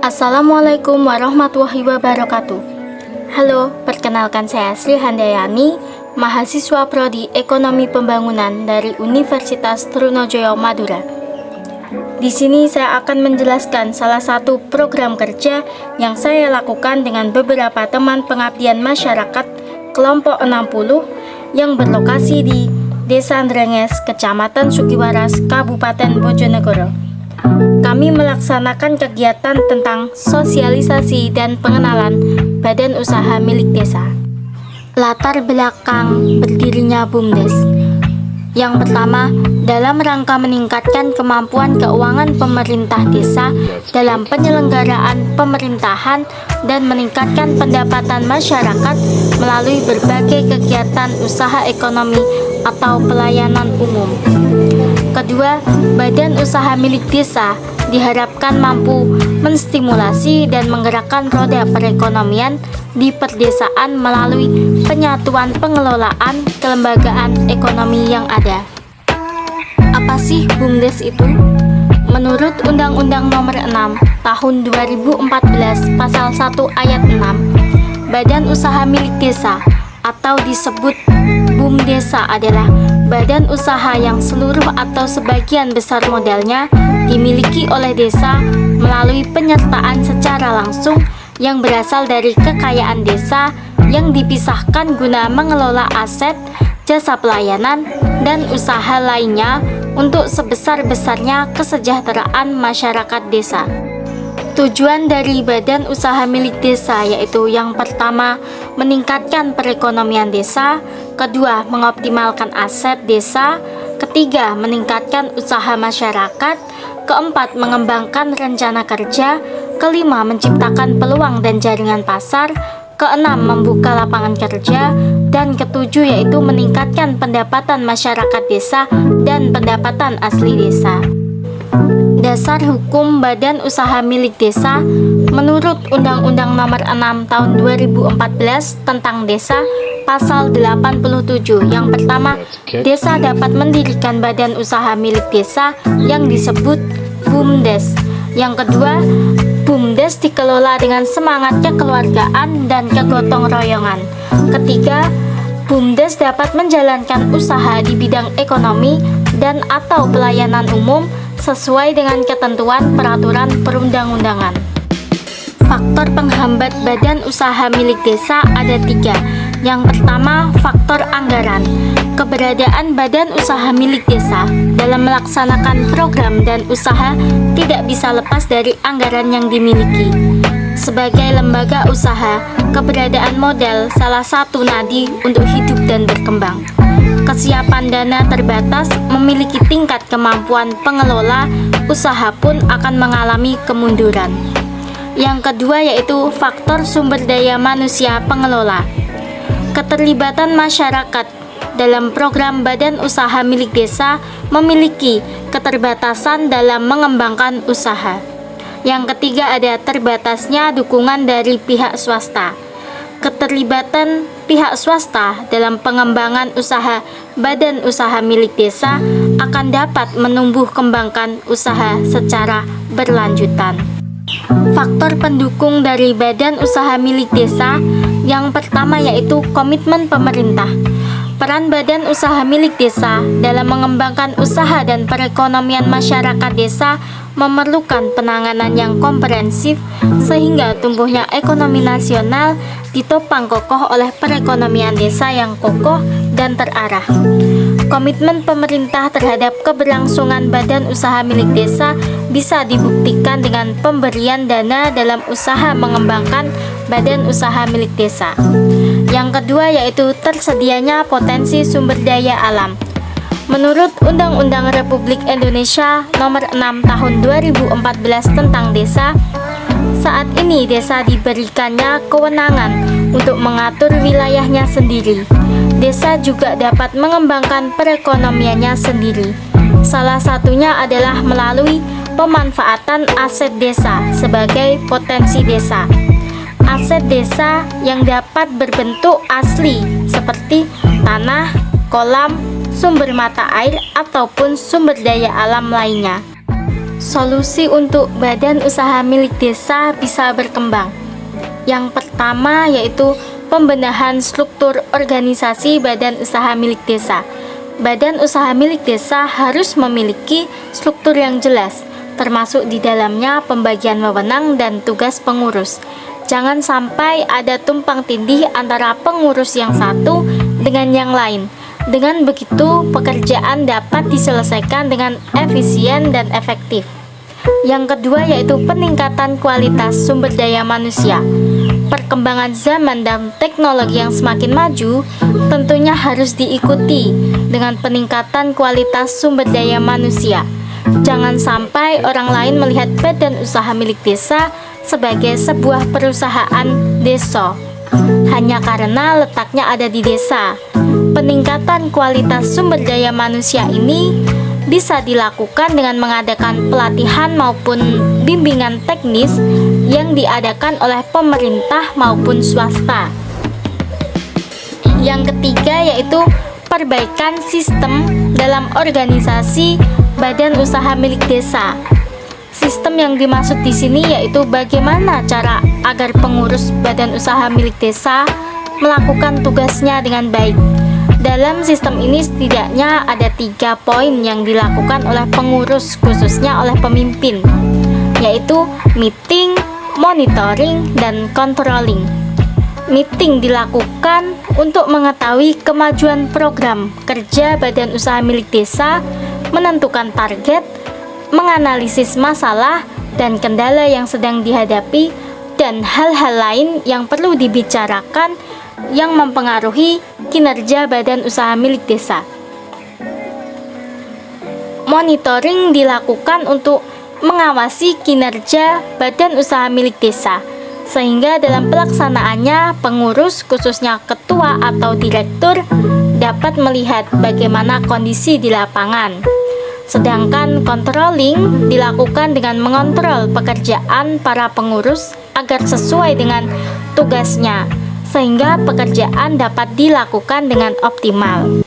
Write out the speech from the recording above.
Assalamualaikum warahmatullahi wabarakatuh. Halo, perkenalkan saya Sri Handayani, mahasiswa Prodi Ekonomi Pembangunan dari Universitas Trunojoyo Madura. Di sini saya akan menjelaskan salah satu program kerja yang saya lakukan dengan beberapa teman pengabdian masyarakat kelompok 60 yang berlokasi di Desa Ndrenges, Kecamatan Sugiwaras, Kabupaten Bojonegoro. Kami melaksanakan kegiatan tentang sosialisasi dan pengenalan badan usaha milik desa. Latar belakang berdirinya BUMDes. Yang pertama, dalam rangka meningkatkan kemampuan keuangan pemerintah desa dalam penyelenggaraan pemerintahan dan meningkatkan pendapatan masyarakat melalui berbagai kegiatan usaha ekonomi atau pelayanan umum. Kedua, badan usaha milik desa diharapkan mampu menstimulasi dan menggerakkan roda perekonomian di perdesaan melalui penyatuan pengelolaan kelembagaan ekonomi yang ada. Apa sih BUMDes itu? Menurut Undang-Undang Nomor 6 Tahun 2014 Pasal 1 Ayat 6, badan usaha milik desa atau disebut BUMDesa adalah badan usaha yang seluruh atau sebagian besar modalnya dimiliki oleh desa melalui penyertaan secara langsung yang berasal dari kekayaan desa yang dipisahkan guna mengelola aset, jasa pelayanan, dan usaha lainnya untuk sebesar-besarnya kesejahteraan masyarakat desa. Tujuan dari badan usaha milik desa yaitu yang pertama, meningkatkan perekonomian desa, kedua, mengoptimalkan aset desa, ketiga, meningkatkan usaha masyarakat, keempat, mengembangkan rencana kerja, kelima, menciptakan peluang dan jaringan pasar, keenam, membuka lapangan kerja, dan ketujuh yaitu meningkatkan pendapatan masyarakat desa dan pendapatan asli desa. Dasar hukum badan usaha milik desa menurut Undang-Undang Nomor 6 Tahun 2014 tentang desa Pasal 87. Yang pertama, desa dapat mendirikan badan usaha milik desa yang disebut BUMDes. Yang kedua, BUMDes dikelola dengan semangat kekeluargaan dan kegotong royongan. Ketiga, BUMDes dapat menjalankan usaha di bidang ekonomi dan atau pelayanan umum sesuai dengan ketentuan peraturan perundang-undangan. Faktor penghambat badan usaha milik desa ada 3. Yang pertama, faktor anggaran. Keberadaan badan usaha milik desa dalam melaksanakan program dan usaha tidak bisa lepas dari anggaran yang dimiliki. Sebagai lembaga usaha, keberadaan modal salah satu nadi untuk hidup dan berkembang. Kesiapan dana terbatas, memiliki tingkat kemampuan pengelola, usaha pun akan mengalami kemunduran. Yang kedua yaitu faktor sumber daya manusia pengelola. Keterlibatan masyarakat dalam program badan usaha milik desa memiliki keterbatasan dalam mengembangkan usaha. Yang ketiga ada terbatasnya dukungan dari pihak swasta. Keterlibatan pihak swasta dalam pengembangan usaha badan usaha milik desa akan dapat menumbuh kembangkan usaha secara berlanjutan. Faktor pendukung dari badan usaha milik desa yang pertama yaitu komitmen pemerintah. Peran badan usaha milik desa dalam mengembangkan usaha dan perekonomian masyarakat desa memerlukan penanganan yang komprehensif sehingga tumbuhnya ekonomi nasional ditopang kokoh oleh perekonomian desa yang kokoh dan terarah. Komitmen pemerintah terhadap keberlangsungan badan usaha milik desa bisa dibuktikan dengan pemberian dana dalam usaha mengembangkan badan usaha milik desa. Yang kedua yaitu tersedianya potensi sumber daya alam. Menurut Undang-Undang Republik Indonesia Nomor 6 Tahun 2014 tentang desa, saat ini desa diberikannya kewenangan untuk mengatur wilayahnya sendiri. Desa juga dapat mengembangkan perekonomiannya sendiri. Salah satunya adalah melalui pemanfaatan aset desa sebagai potensi desa. Aset desa yang dapat berbentuk asli seperti tanah, kolam, sumber mata air, ataupun sumber daya alam lainnya. Solusi untuk badan usaha milik desa bisa berkembang. Yang pertama yaitu pembenahan struktur organisasi badan usaha milik desa. Badan usaha milik desa harus memiliki struktur yang jelas, termasuk di dalamnya pembagian wewenang dan tugas pengurus. Jangan sampai ada tumpang tindih antara pengurus yang satu dengan yang lain. Dengan begitu, pekerjaan dapat diselesaikan dengan efisien dan efektif. Yang kedua yaitu peningkatan kualitas sumber daya manusia. Perkembangan zaman dan teknologi yang semakin maju tentunya harus diikuti dengan peningkatan kualitas sumber daya manusia. Jangan sampai orang lain melihat badan usaha milik desa sebagai sebuah perusahaan desa hanya karena letaknya ada di desa. Peningkatan kualitas sumber daya manusia ini bisa dilakukan dengan mengadakan pelatihan maupun bimbingan teknis yang diadakan oleh pemerintah maupun swasta. Yang ketiga yaitu perbaikan sistem dalam organisasi badan usaha milik desa. Sistem yang dimaksud di sini yaitu bagaimana cara agar pengurus badan usaha milik desa melakukan tugasnya dengan baik. Dalam sistem ini setidaknya ada 3 poin yang dilakukan oleh pengurus, khususnya oleh pemimpin, yaitu meeting, monitoring, dan controlling. Meeting dilakukan untuk mengetahui kemajuan program kerja badan usaha milik desa, menentukan target, menganalisis masalah dan kendala yang sedang dihadapi, dan hal-hal lain yang perlu dibicarakan yang mempengaruhi kinerja badan usaha milik desa. Monitoring dilakukan untuk mengawasi kinerja badan usaha milik desa, sehingga dalam pelaksanaannya pengurus, khususnya ketua atau direktur, dapat melihat bagaimana kondisi di lapangan. Sedangkan controlling dilakukan dengan mengontrol pekerjaan para pengurus agar sesuai dengan tugasnya, sehingga pekerjaan dapat dilakukan dengan optimal.